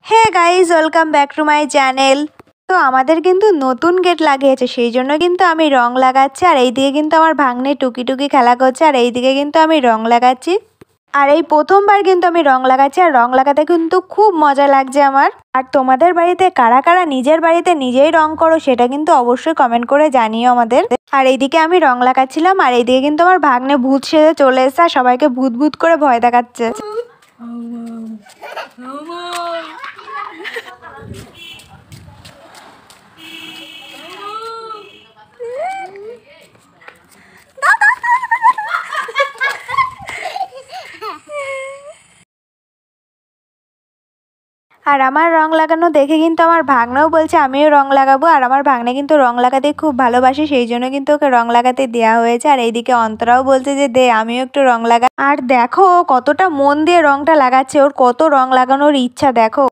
Hey guys, welcome back to my channel. তো আমাদের কিন্তু নতুন গেট লাগিয়েছে, সেই জন্য কিন্তু আমি রং লাগাচ্ছি। আর এইদিকে কিন্তু আমার ভাগ্নে টুকি টুকি খেলা করছে, আর এইদিকে কিন্তু আমি রং লাগাচ্ছি। আর এই প্রথমবার কিন্তু আমি রং লাগাচ্ছি, আর রং লাগাতে কিন্তু খুব মজা লাগছে আমার। আর তোমাদের বাড়িতে কারা কারা নিজের বাড়িতে নিজেই রং করো সেটা কিন্তু অবশ্যই কমেন্ট করে জানিও আমাদের। আর এইদিকে আমি রং লাগাচ্ছিলাম, আর এইদিকে কিন্তু আমার ভাগ্নে ভূত সেজে চলে এসেছে আর সবাইকে ভূত ভূত করে ভয় দেখাচ্ছে। আর আমার রং লাগানো দেখে কিন্তু আমার ভাগ্নেও বলছে আমিও রং লাগাবো। আর আমার ভাগ্নে কিন্তু রং লাগাতে খুব ভালোবাসে, সেই জন্য কিন্তু ওকে রং লাগাতে দেওয়া হয়েছে। আর এইদিকে অন্তরাও বলছে যে দে আমিও একটু রং লাগা। আর দেখো কতটা মন দিয়ে রংটা লাগাচ্ছে, ওর কত রং লাগানোর ইচ্ছা দেখো।